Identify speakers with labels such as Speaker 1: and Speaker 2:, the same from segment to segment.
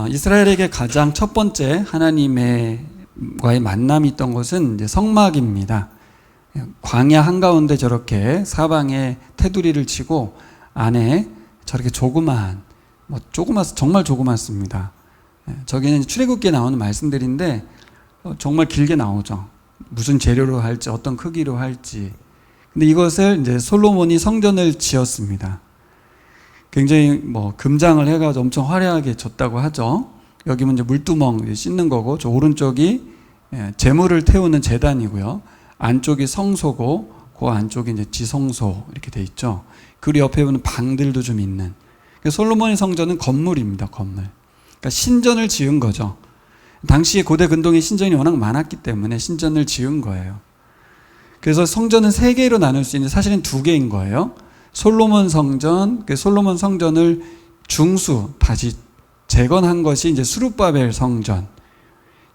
Speaker 1: 이스라엘에게 가장 첫 번째 하나님과의 만남이 있던 것은 이제 성막입니다. 광야 한가운데 저렇게 사방에 테두리를 치고 안에 저렇게 정말 조그맣습니다. 저기는 출애굽기에 나오는 말씀들인데 정말 길게 나오죠. 무슨 재료로 할지, 어떤 크기로 할지. 근데 이것을 이제 솔로몬이 성전을 지었습니다. 굉장히 금장을 해가지고 엄청 화려하게 졌다고 하죠. 여기 이제 물두멍 씻는 거고, 저 오른쪽이 제물을 태우는 제단이고요. 안쪽이 성소고, 그 안쪽이 이제 지성소 이렇게 돼 있죠. 그리고 옆에 보면 방들도 좀 있는. 솔로몬의 성전은 건물입니다, 건물. 그러니까 신전을 지은 거죠. 당시에 고대 근동에 신전이 워낙 많았기 때문에 신전을 지은 거예요. 그래서 성전은 세 개로 나눌 수 있는데 사실은 두 개인 거예요. 솔로몬 성전, 솔로몬 성전을 다시 재건한 것이 이제 스룹바벨 성전.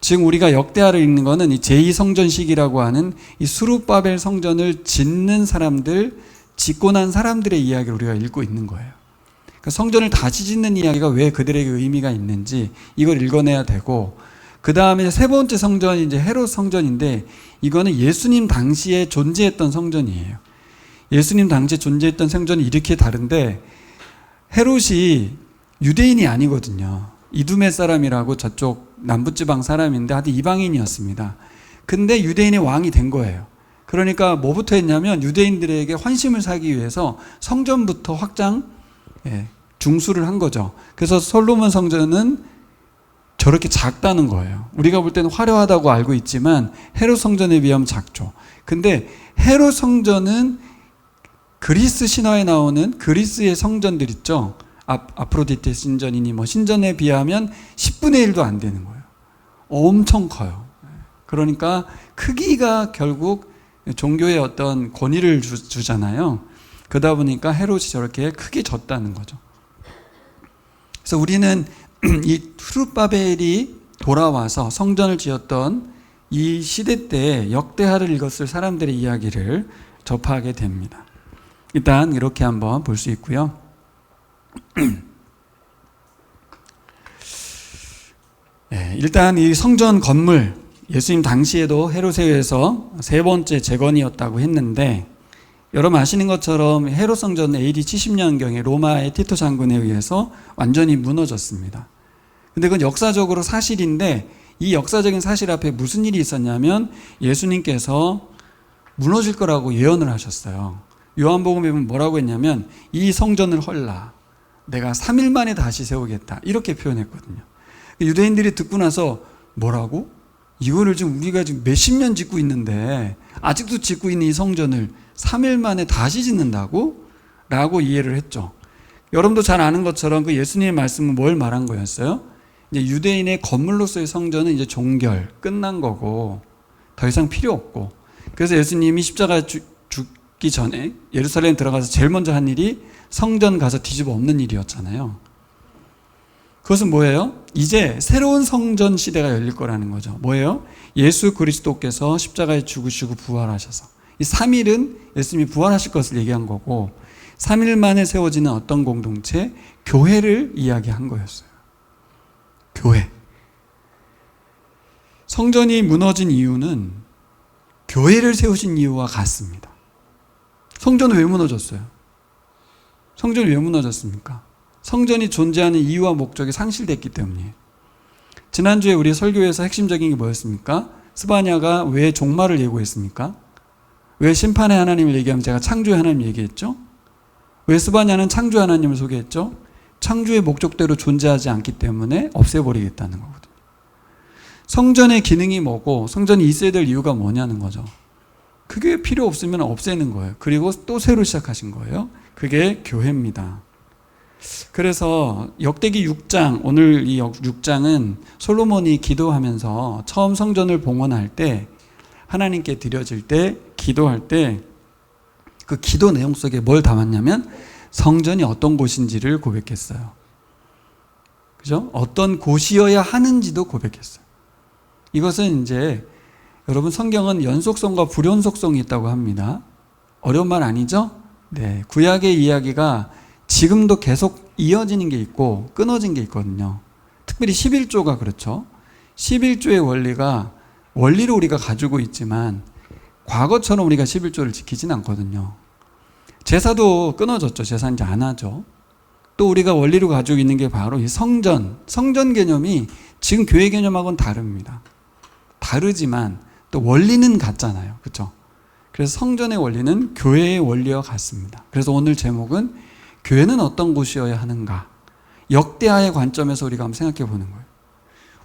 Speaker 1: 지금 우리가 역대하를 읽는 거는 이 제2성전식이라고 하는 이 스룹바벨 성전을 짓고 난 사람들의 이야기를 우리가 읽고 있는 거예요. 그러니까 성전을 다시 짓는 이야기가 왜 그들에게 의미가 있는지 이걸 읽어내야 되고, 그 다음에 세 번째 성전이 이제 헤롯 성전인데, 이거는 예수님 당시에 존재했던 성전이에요. 예수님 당시에 존재했던 성전이 이렇게 다른데, 헤롯이 유대인이 아니거든요. 이두메 사람이라고 저쪽 남부지방 사람인데 하여튼 이방인이었습니다. 근데 유대인의 왕이 된 거예요. 그러니까 뭐부터 했냐면 유대인들에게 환심을 사기 위해서 성전부터 중수를 한 거죠. 그래서 솔로몬 성전은 저렇게 작다는 거예요. 우리가 볼 때는 화려하다고 알고 있지만 헤롯 성전에 비하면 작죠. 근데 헤롯 성전은 그리스 신화에 나오는 그리스의 성전들 있죠. 아프로디테 신전이니 신전에 비하면 10분의 1도 안 되는 거예요. 엄청 커요. 그러니까 크기가 결국 종교의 어떤 권위를 주잖아요. 그러다 보니까 헤롯이 저렇게 크게 졌다는 거죠. 그래서 우리는 이 스룹바벨이 돌아와서 성전을 지었던 이 시대 때 역대하를 읽었을 사람들의 이야기를 접하게 됩니다. 일단 이렇게 한번 볼 수 있고요. 일단 이 성전 건물, 예수님 당시에도 헤롯에 의해서 세 번째 재건이었다고 했는데, 여러분 아시는 것처럼 헤롯 성전은 AD 70년경에 로마의 티토 장군에 의해서 완전히 무너졌습니다. 근데 그건 역사적으로 사실인데, 이 역사적인 사실 앞에 무슨 일이 있었냐면 예수님께서 무너질 거라고 예언을 하셨어요. 요한복음에 보면 뭐라고 했냐면, 이 성전을 헐라, 내가 3일 만에 다시 세우겠다, 이렇게 표현했거든요. 유대인들이 듣고 나서 뭐라고? 이거를 지금 우리가 지금 몇십 년 짓고 있는데 아직도 짓고 있는 이 성전을 3일 만에 다시 짓는다고? 라고 이해를 했죠. 여러분도 잘 아는 것처럼 그 예수님의 말씀은 뭘 말한 거였어요? 이제 유대인의 건물로서의 성전은 이제 종결, 끝난 거고 더 이상 필요 없고, 그래서 예수님이 십자가에 죽기 전에 예루살렘 들어가서 제일 먼저 한 일이 성전 가서 뒤집어 엎는 일이었잖아요. 그것은 뭐예요? 이제 새로운 성전 시대가 열릴 거라는 거죠. 뭐예요? 예수 그리스도께서 십자가에 죽으시고 부활하셔서 이 3일은 예수님이 부활하실 것을 얘기한 거고, 3일 만에 세워지는 어떤 공동체? 교회를 이야기한 거였어요. 교회. 성전이 무너진 이유는 교회를 세우신 이유와 같습니다. 성전은 왜 무너졌어요? 성전이 왜 무너졌습니까? 성전이 존재하는 이유와 목적이 상실됐기 때문이에요. 지난주에 우리 설교에서 핵심적인 게 뭐였습니까? 스바냐가 왜 종말을 예고했습니까? 왜 심판의 하나님을 얘기하면 제가 창조의 하나님 얘기했죠? 왜 스바냐는 창조의 하나님을 소개했죠? 창조의 목적대로 존재하지 않기 때문에 없애버리겠다는 거거든요. 성전의 기능이 뭐고 성전이 있어야 될 이유가 뭐냐는 거죠. 그게 필요 없으면 없애는 거예요. 그리고 또 새로 시작하신 거예요. 그게 교회입니다. 그래서 역대기 6장, 오늘 이 6장은 솔로몬이 기도하면서 처음 성전을 봉헌할 때, 하나님께 드려질 때, 기도할 때 그 기도 내용 속에 뭘 담았냐면 성전이 어떤 곳인지를 고백했어요. 그죠? 어떤 곳이어야 하는지도 고백했어요. 이것은 이제 여러분 성경은 연속성과 불연속성이 있다고 합니다. 어려운 말 아니죠? 네, 구약의 이야기가 지금도 계속 이어지는 게 있고 끊어진 게 있거든요. 특별히 11조가 그렇죠. 11조의 원리를 우리가 가지고 있지만 과거처럼 우리가 11조를 지키진 않거든요. 제사도 끊어졌죠. 제사 이제 안 하죠. 또 우리가 원리로 가지고 있는 게 바로 이 성전 개념이 지금 교회 개념하고는 다릅니다. 다르지만 또 원리는 같잖아요. 그렇죠? 그래서 성전의 원리는 교회의 원리와 같습니다. 그래서 오늘 제목은 교회는 어떤 곳이어야 하는가? 역대하의 관점에서 우리가 한번 생각해 보는 거예요.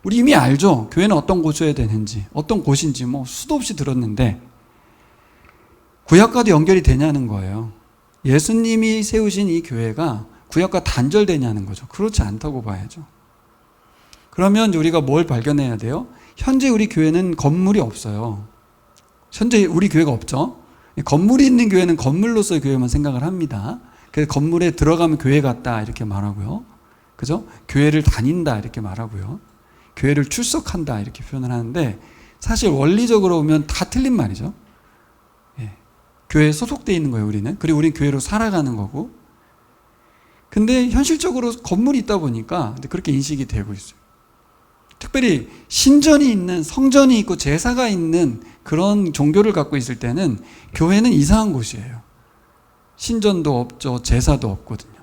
Speaker 1: 우리 이미 알죠? 교회는 어떤 곳이어야 되는지, 어떤 곳인지 뭐 수도 없이 들었는데 구약과도 연결이 되냐는 거예요. 예수님이 세우신 이 교회가 구약과 단절되냐는 거죠. 그렇지 않다고 봐야죠. 그러면 우리가 뭘 발견해야 돼요? 현재 우리 교회는 건물이 없어요. 현재 우리 교회가 없죠. 건물이 있는 교회는 건물로서의 교회만 생각을 합니다. 그래서 건물에 들어가면 교회 같다 이렇게 말하고요. 그죠? 교회를 다닌다 이렇게 말하고요. 교회를 출석한다 이렇게 표현을 하는데 사실 원리적으로 보면 다 틀린 말이죠. 예. 교회에 소속되어 있는 거예요, 우리는. 그리고 우리는 교회로 살아가는 거고. 근데 현실적으로 건물이 있다 보니까 그렇게 인식이 되고 있어요. 특별히 신전이 있는, 성전이 있고 제사가 있는 그런 종교를 갖고 있을 때는 교회는 이상한 곳이에요. 신전도 없죠. 제사도 없거든요.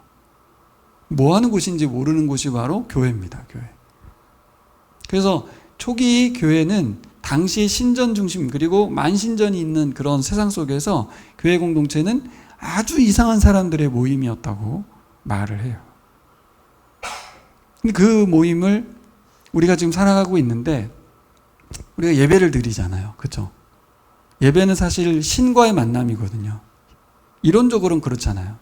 Speaker 1: 뭐 하는 곳인지 모르는 곳이 바로 교회입니다. 교회. 그래서 초기 교회는 당시 신전 중심 그리고 만신전이 있는 그런 세상 속에서 교회 공동체는 아주 이상한 사람들의 모임이었다고 말을 해요. 그 모임을 우리가 지금 살아가고 있는데 우리가 예배를 드리잖아요. 그렇죠? 예배는 사실 신과의 만남이거든요. 이론적으로는 그렇잖아요.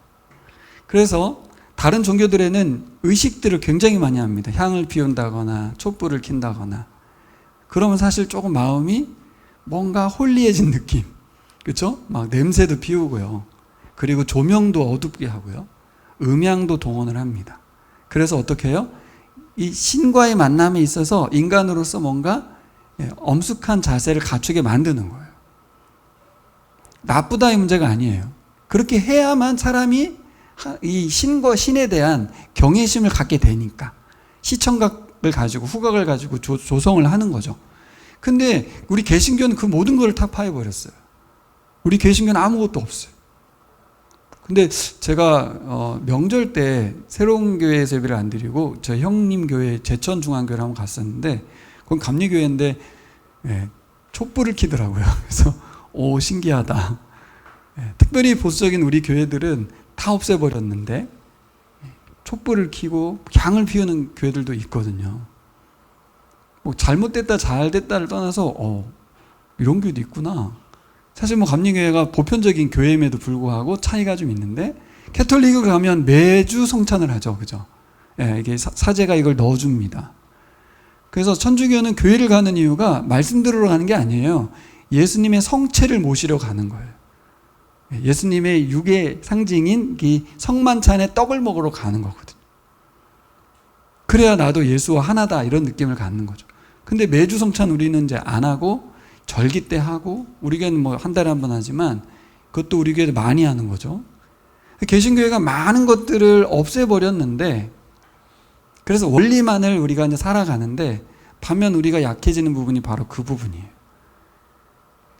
Speaker 1: 그래서 다른 종교들에는 의식들을 굉장히 많이 합니다. 향을 피운다거나 촛불을 킨다거나. 그러면 사실 조금 마음이 뭔가 홀리해진 느낌. 그렇죠? 막 냄새도 피우고요. 그리고 조명도 어둡게 하고요. 음향도 동원을 합니다. 그래서 어떻게 해요? 이 신과의 만남에 있어서 인간으로서 뭔가 엄숙한 자세를 갖추게 만드는 거예요. 나쁘다의 문제가 아니에요. 그렇게 해야만 사람이 이 신과 신에 대한 경외심을 갖게 되니까 시청각을 가지고 후각을 가지고 조성을 하는 거죠. 근데 우리 개신교는 그 모든 걸 타파해버렸어요. 우리 개신교는 아무것도 없어요. 근데 제가 명절 때 새로운 교회에서 예배를 안 드리고 저 형님 교회 제천중앙교회를 한번 갔었는데 그건 감리교회인데 촛불을 켜더라고요. 그래서 오 신기하다. 특별히 보수적인 우리 교회들은 다 없애버렸는데 촛불을 켜고 향을 피우는 교회들도 있거든요. 뭐 잘못됐다 잘됐다를 떠나서 이런 교회도 있구나. 사실 뭐 감리교회가 보편적인 교회임에도 불구하고 차이가 좀 있는데 캐톨릭을 가면 매주 성찬을 하죠. 그죠? 이게 사제가 이걸 넣어줍니다. 그래서 천주교는 교회를 가는 이유가 말씀 들으러 가는 게 아니에요. 예수님의 성체를 모시러 가는 거예요. 예수님의 육의 상징인 이 성만찬에 떡을 먹으러 가는 거거든요. 그래야 나도 예수와 하나다 이런 느낌을 갖는 거죠. 근데 매주 성찬 우리는 이제 안 하고 절기 때 하고 우리 교회는 뭐 한 달에 한 번 하지만 그것도 우리 교회도 많이 하는 거죠. 개신교회가 많은 것들을 없애버렸는데 그래서 원리만을 우리가 이제 살아가는데 반면 우리가 약해지는 부분이 바로 그 부분이에요.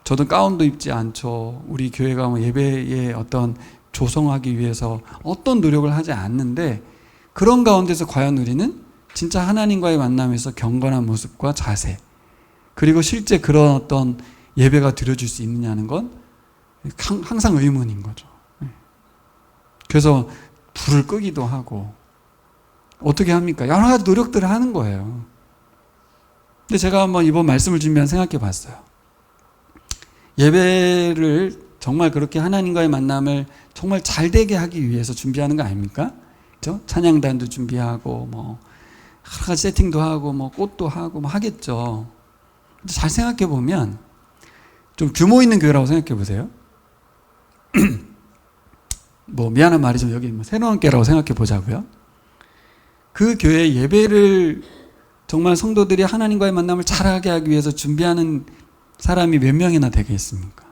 Speaker 1: 저도 가운도 입지 않죠. 우리 교회가 뭐 예배에 어떤 조성하기 위해서 어떤 노력을 하지 않는데 그런 가운데서 과연 우리는 진짜 하나님과의 만남에서 경건한 모습과 자세 그리고 실제 그런 어떤 예배가 드려질 수 있느냐는 건 항상 의문인 거죠. 그래서 불을 끄기도 하고 어떻게 합니까? 여러 가지 노력들을 하는 거예요. 근데 제가 한번 이번 말씀을 준비한 생각해 봤어요. 예배를 정말 그렇게 하나님과의 만남을 정말 잘 되게 하기 위해서 준비하는 거 아닙니까? 그렇죠? 찬양단도 준비하고 뭐 여러 가지 세팅도 하고 뭐 꽃도 하고 뭐 하겠죠. 근데 잘 생각해 보면 좀 규모 있는 교회라고 생각해 보세요. 뭐 미안한 말이지만 여기 뭐 새로운 교회라고 생각해 보자고요. 그 교회 예배를 정말 성도들이 하나님과의 만남을 잘하게 하기 위해서 준비하는 사람이 몇 명이나 되겠습니까?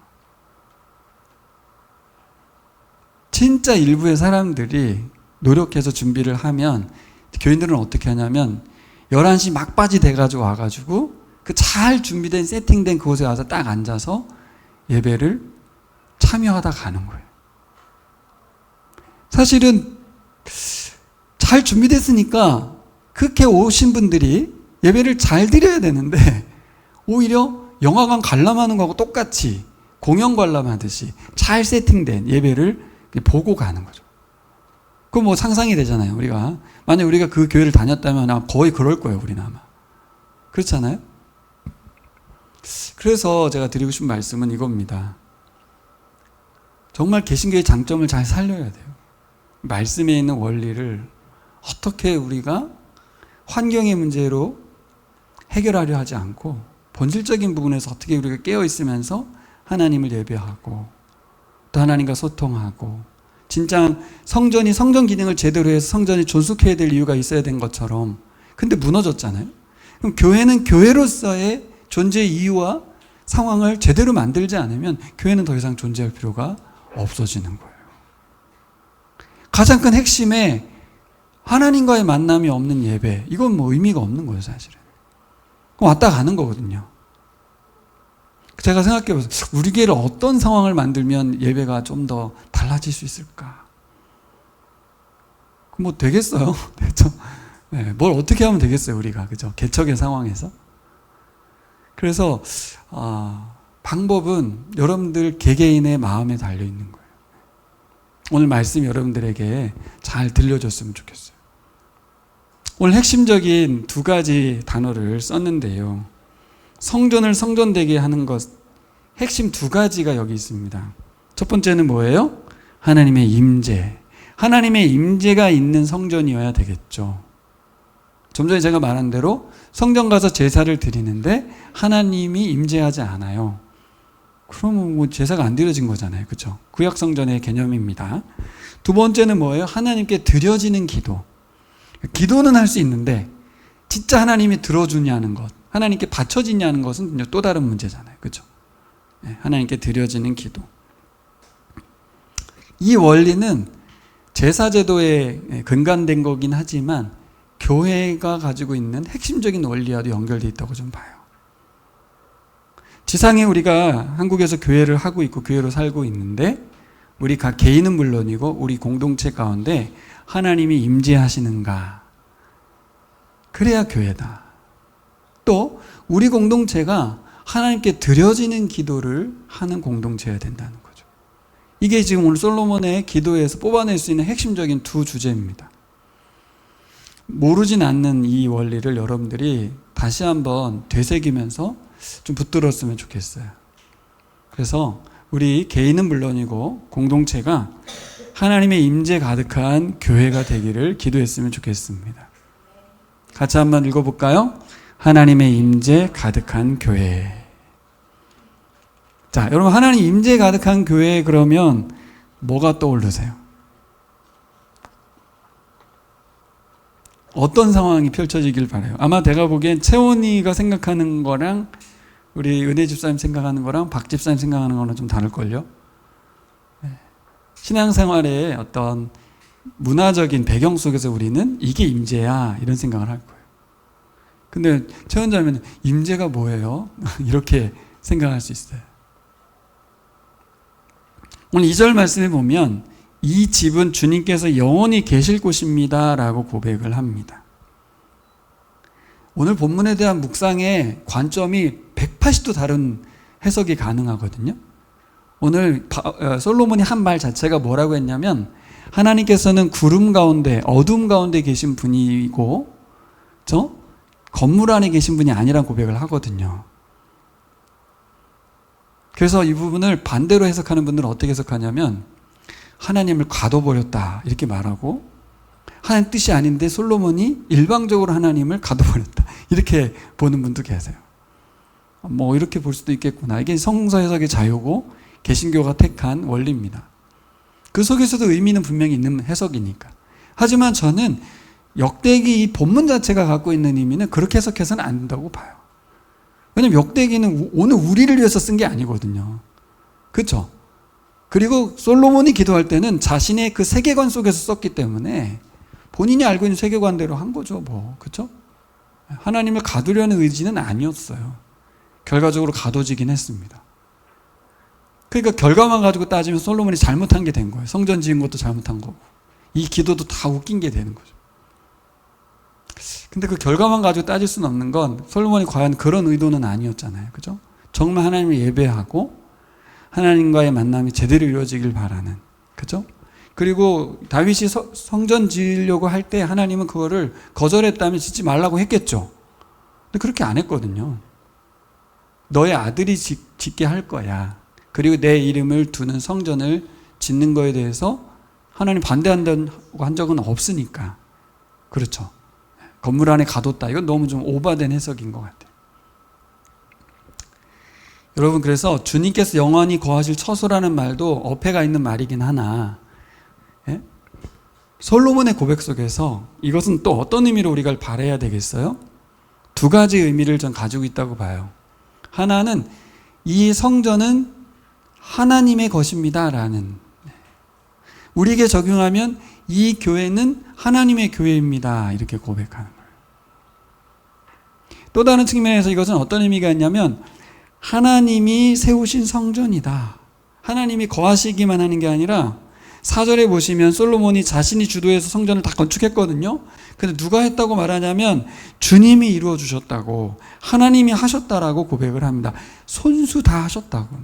Speaker 1: 진짜 일부의 사람들이 노력해서 준비를 하면 교인들은 어떻게 하냐면 11시 막바지 돼가지고 와가지고 그 잘 준비된 세팅된 그곳에 와서 딱 앉아서 예배를 참여하다 가는 거예요. 사실은 잘 준비됐으니까 그렇게 오신 분들이 예배를 잘 드려야 되는데 오히려 영화관 관람하는 거하고 똑같이 공연 관람하듯이 잘 세팅된 예배를 보고 가는 거죠. 그거 뭐 상상이 되잖아요. 우리가 만약 우리가 그 교회를 다녔다면 거의 그럴 거예요. 우리는 아마 그렇잖아요. 그래서 제가 드리고 싶은 말씀은 이겁니다. 정말 개신교의 장점을 잘 살려야 돼요. 말씀에 있는 원리를 어떻게 우리가 환경의 문제로 해결하려 하지 않고 본질적인 부분에서 어떻게 우리가 깨어 있으면서 하나님을 예배하고 또 하나님과 소통하고 진짜 성전이 성전 기능을 제대로 해서 성전이 존속해야 될 이유가 있어야 된 것처럼 근데 무너졌잖아요. 그럼 교회는 교회로서의 존재의 이유와 상황을 제대로 만들지 않으면 교회는 더 이상 존재할 필요가 없어지는 거예요. 가장 큰 핵심에 하나님과의 만남이 없는 예배, 이건 뭐 의미가 없는 거예요, 사실은. 왔다 가는 거거든요. 제가 생각해 보세요. 우리 교회를 어떤 상황을 만들면 예배가 좀 더 달라질 수 있을까? 뭐 되겠어요? 그렇죠? 네, 뭘 어떻게 하면 되겠어요, 우리가. 그죠? 개척의 상황에서. 그래서, 방법은 여러분들 개개인의 마음에 달려 있는 거예요. 오늘 말씀이 여러분들에게 잘 들려줬으면 좋겠어요. 오늘 핵심적인 두 가지 단어를 썼는데요. 성전을 성전되게 하는 것, 핵심 두 가지가 여기 있습니다. 첫 번째는 뭐예요? 하나님의 임재. 하나님의 임재가 있는 성전이어야 되겠죠. 좀 전에 제가 말한 대로 성전 가서 제사를 드리는데 하나님이 임재하지 않아요. 그러면 뭐 제사가 안 드려진 거잖아요. 그렇죠? 구약 성전의 개념입니다. 두 번째는 뭐예요? 하나님께 드려지는 기도. 기도는 할 수 있는데 진짜 하나님이 들어주냐는 것, 하나님께 바쳐지냐는 것은 또 다른 문제잖아요. 그렇죠? 하나님께 드려지는 기도. 이 원리는 제사제도에 근간된 거긴 하지만 교회가 가지고 있는 핵심적인 원리와도 연결되어 있다고 좀 봐요. 지상에 우리가 한국에서 교회를 하고 있고 교회로 살고 있는데 우리 각 개인은 물론이고 우리 공동체 가운데 하나님이 임재하시는가? 그래야 교회다. 또 우리 공동체가 하나님께 드려지는 기도를 하는 공동체여야 된다는 거죠. 이게 지금 오늘 솔로몬의 기도에서 뽑아낼 수 있는 핵심적인 두 주제입니다. 모르진 않는 이 원리를 여러분들이 다시 한번 되새기면서 좀 붙들었으면 좋겠어요. 그래서 우리 개인은 물론이고 공동체가 하나님의 임재 가득한 교회가 되기를 기도했으면 좋겠습니다. 같이 한번 읽어볼까요? 하나님의 임재 가득한 교회. 자, 여러분 하나님 임재 가득한 교회 그러면 뭐가 떠오르세요? 어떤 상황이 펼쳐지길 바라요? 아마 내가 보기엔 채원이가 생각하는 거랑 우리 은혜 집사님 생각하는 거랑 박 집사님 생각하는 거랑 좀 다를걸요? 신앙생활의 어떤 문화적인 배경 속에서 우리는 이게 임재야 이런 생각을 할 거예요. 근데 채원자면 임재가 뭐예요? 이렇게 생각할 수 있어요. 오늘 2절 말씀에 보면 이 집은 주님께서 영원히 계실 곳입니다 라고 고백을 합니다. 오늘 본문에 대한 묵상의 관점이 180도 다른 해석이 가능하거든요. 오늘 솔로몬이 한 말 자체가 뭐라고 했냐면 하나님께서는 구름 가운데 어둠 가운데 계신 분이고 건물 안에 계신 분이 아니라는 고백을 하거든요. 그래서 이 부분을 반대로 해석하는 분들은 어떻게 해석하냐면 하나님을 가둬버렸다 이렇게 말하고 하나님 뜻이 아닌데 솔로몬이 일방적으로 하나님을 가둬버렸다 이렇게 보는 분도 계세요. 뭐 이렇게 볼 수도 있겠구나. 이게 성서 해석의 자유고 개신교가 택한 원리입니다. 그 속에서도 의미는 분명히 있는 해석이니까. 하지만 저는 역대기 이 본문 자체가 갖고 있는 의미는 그렇게 해석해서는 안 된다고 봐요. 왜냐면 역대기는 오늘 우리를 위해서 쓴 게 아니거든요. 그렇죠? 그리고 솔로몬이 기도할 때는 자신의 그 세계관 속에서 썼기 때문에 본인이 알고 있는 세계관대로 한 거죠, 뭐. 그렇죠? 하나님을 가두려는 의지는 아니었어요. 결과적으로 가둬지긴 했습니다. 그러니까 결과만 가지고 따지면 솔로몬이 잘못한 게 된 거예요. 성전 지은 것도 잘못한 거고 이 기도도 다 웃긴 게 되는 거죠. 근데 그 결과만 가지고 따질 수는 없는 건 솔로몬이 과연 그런 의도는 아니었잖아요. 그죠? 정말 하나님을 예배하고 하나님과의 만남이 제대로 이루어지길 바라는. 그죠? 그리고 다윗이 성전 지으려고 할 때 하나님은 그거를 거절했다면 짓지 말라고 했겠죠. 근데 그렇게 안 했거든요. 너의 아들이 짓게 할 거야. 그리고 내 이름을 두는 성전을 짓는 거에 대해서 하나님 반대한다고 한 적은 없으니까. 그렇죠. 건물 안에 가뒀다. 이건 너무 좀 오바된 해석인 것 같아요. 여러분, 그래서 주님께서 영원히 거하실 처소라는 말도 어폐가 있는 말이긴 하나, 예? 솔로몬의 고백 속에서 이것은 또 어떤 의미로 우리가 바라야 되겠어요? 두 가지 의미를 전 가지고 있다고 봐요. 하나는 이 성전은 하나님의 것입니다 라는, 우리에게 적용하면 이 교회는 하나님의 교회입니다 이렇게 고백하는 거예요. 또 다른 측면에서 이것은 어떤 의미가 있냐면 하나님이 세우신 성전이다. 하나님이 거하시기만 하는 게 아니라 4절에 보시면 솔로몬이 자신이 주도해서 성전을 다 건축했거든요. 근데 누가 했다고 말하냐면 주님이 이루어 주셨다고, 하나님이 하셨다라고 고백을 합니다. 손수 다 하셨다고.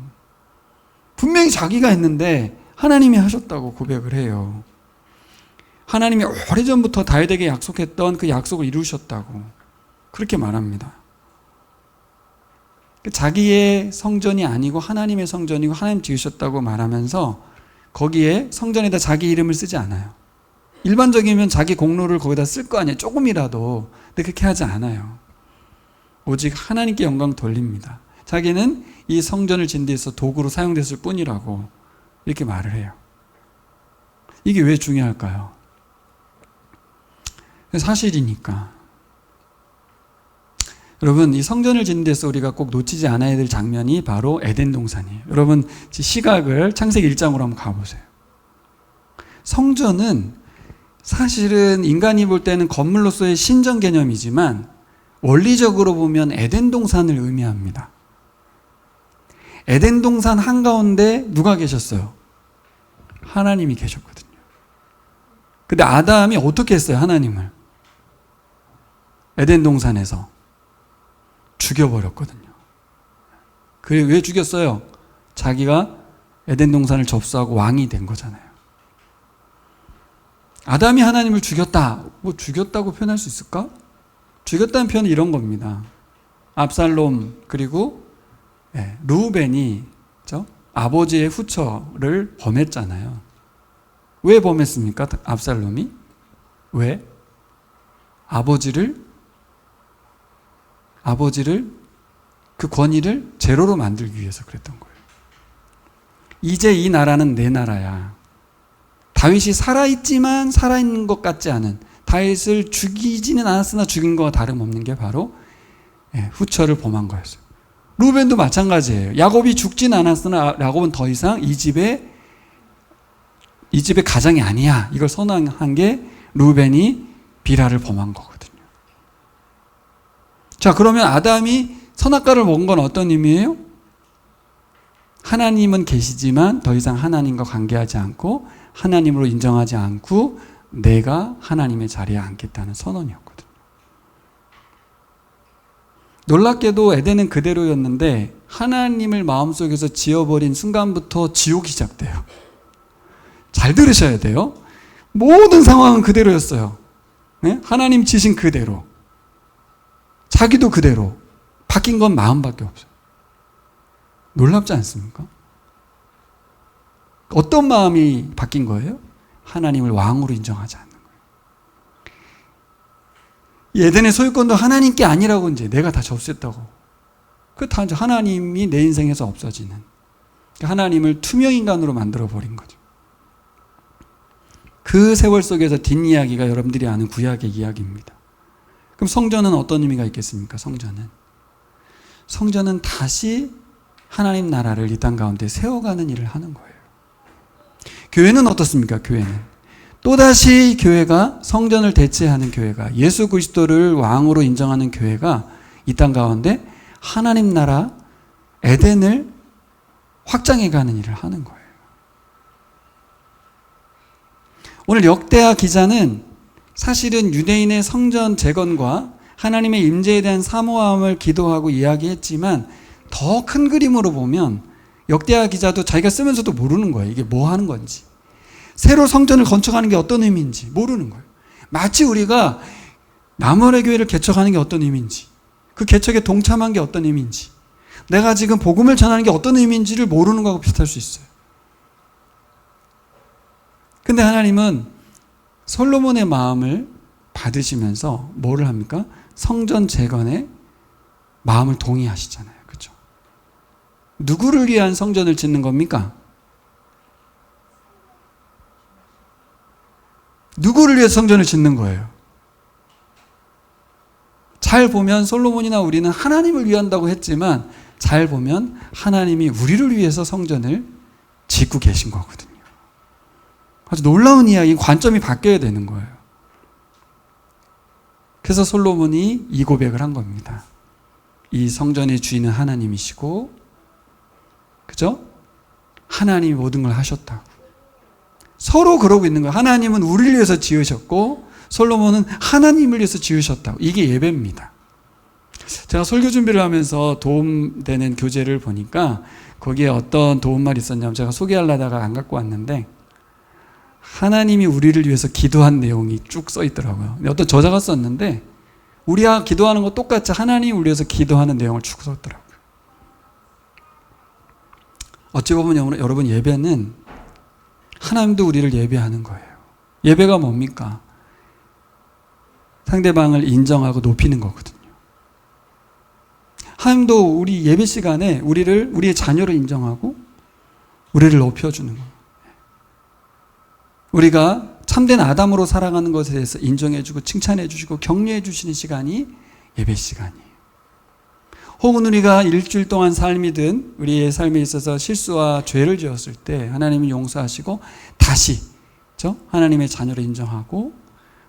Speaker 1: 분명히 자기가 했는데 하나님이 하셨다고 고백을 해요. 하나님이 오래전부터 다윗에게 약속했던 그 약속을 이루셨다고 그렇게 말합니다. 자기의 성전이 아니고 하나님의 성전이고 하나님 지으셨다고 말하면서 거기에 성전에다 자기 이름을 쓰지 않아요. 일반적이면 자기 공로를 거기다 쓸 거 아니에요. 조금이라도. 근데 그렇게 하지 않아요. 오직 하나님께 영광 돌립니다. 자기는 이 성전을 짓는 데 있어 도구로 사용됐을 뿐이라고 이렇게 말을 해요. 이게 왜 중요할까요? 사실이니까. 여러분, 이 성전을 짓는 데서 우리가 꼭 놓치지 않아야 될 장면이 바로 에덴 동산이에요. 여러분, 시각을 창세기 1장으로 한번 가보세요. 성전은 사실은 인간이 볼 때는 건물로서의 신전 개념이지만 원리적으로 보면 에덴 동산을 의미합니다. 에덴 동산 한가운데 누가 계셨어요? 하나님이 계셨거든요. 근데 아담이 어떻게 했어요? 하나님을 에덴 동산에서 죽여버렸거든요. 그게 왜 죽였어요? 자기가 에덴 동산을 접수하고 왕이 된 거잖아요. 아담이 하나님을 죽였다. 뭐 죽였다고 표현할 수 있을까? 죽였다는 표현은 이런 겁니다. 압살롬 그리고 르우벤이 아버지의 후처를 범했잖아요. 왜 범했습니까? 압살롬이? 왜? 아버지를 그 권위를 제로로 만들기 위해서 그랬던 거예요. 이제 이 나라는 내 나라야. 다윗이 살아있지만 살아있는 것 같지 않은, 다윗을 죽이지는 않았으나 죽인 것과 다름없는 게 바로 후처를 범한 거였어요. 루벤도 마찬가지예요. 야곱이 죽진 않았으나 야곱은 더 이상 이 집의 가장이 아니야. 이걸 선언한 게 루벤이 비라를 범한 거거든요. 자, 그러면 아담이 선악과를 먹은 건 어떤 의미예요? 하나님은 계시지만 더 이상 하나님과 관계하지 않고 하나님으로 인정하지 않고 내가 하나님의 자리에 앉겠다는 선언이었거든요. 놀랍게도 에덴은 그대로였는데 하나님을 마음속에서 지어버린 순간부터 지옥이 시작돼요. 잘 들으셔야 돼요. 모든 상황은 그대로였어요. 네? 하나님 지신 그대로. 자기도 그대로. 바뀐 건 마음밖에 없어요. 놀랍지 않습니까? 어떤 마음이 바뀐 거예요? 하나님을 왕으로 인정하지 않는 거예요. 이 에덴의 소유권도 하나님께 아니라고 이제 내가 다 접수했다고. 그 다 이제 하나님이 내 인생에서 없어지는. 하나님을 투명인간으로 만들어버린 거죠. 그 세월 속에서 뒷이야기가 여러분들이 아는 구약의 이야기입니다. 그럼 성전은 어떤 의미가 있겠습니까? 성전은 다시 하나님 나라를 이 땅 가운데 세워가는 일을 하는 거예요. 교회는 어떻습니까? 교회는 또다시 교회가 성전을 대체하는 교회가 예수 그리스도를 왕으로 인정하는 교회가 이 땅 가운데 하나님 나라 에덴을 확장해가는 일을 하는 거예요. 오늘 역대하 기자는 사실은 유대인의 성전 재건과 하나님의 임재에 대한 사모함을 기도하고 이야기했지만 더 큰 그림으로 보면 역대하 기자도 자기가 쓰면서도 모르는 거예요. 이게 뭐 하는 건지. 새로 성전을 건축하는 게 어떤 의미인지 모르는 거예요. 마치 우리가 남원의 교회를 개척하는 게 어떤 의미인지, 그 개척에 동참한 게 어떤 의미인지, 내가 지금 복음을 전하는 게 어떤 의미인지를 모르는 거하고 비슷할 수 있어요. 근데 하나님은 솔로몬의 마음을 받으시면서 뭐를 합니까? 성전 재건에 마음을 동의하시잖아요. 그렇죠? 누구를 위한 성전을 짓는 겁니까? 누구를 위해 성전을 짓는 거예요? 잘 보면 솔로몬이나 우리는 하나님을 위한다고 했지만 잘 보면 하나님이 우리를 위해서 성전을 짓고 계신 거거든요. 아주 놀라운 이야기, 관점이 바뀌어야 되는 거예요. 그래서 솔로몬이 이 고백을 한 겁니다. 이 성전의 주인은 하나님이시고, 그죠? 하나님이 모든 걸 하셨다고. 서로 그러고 있는 거예요. 하나님은 우리를 위해서 지으셨고, 솔로몬은 하나님을 위해서 지으셨다고. 이게 예배입니다. 제가 설교 준비를 하면서 도움되는 교재를 보니까 거기에 어떤 도움말이 있었냐면 제가 소개하려다가 안 갖고 왔는데 하나님이 우리를 위해서 기도한 내용이 쭉 써 있더라고요. 어떤 저자가 썼는데 우리가 기도하는 거 똑같이 하나님이 우리 위해서 기도하는 내용을 쭉 썼더라고요. 어찌 보면 여러분 예배는 하나님도 우리를 예배하는 거예요. 예배가 뭡니까? 상대방을 인정하고 높이는 거거든요. 하나님도 우리 예배 시간에 우리의 자녀를 인정하고 우리를 높여주는 거예요. 우리가 참된 아담으로 살아가는 것에 대해서 인정해주고 칭찬해주시고 격려해주시는 시간이 예배 시간이에요. 혹은 우리가 일주일 동안 삶이든 우리의 삶에 있어서 실수와 죄를 지었을 때 하나님이 용서하시고 다시 하나님의 자녀를 인정하고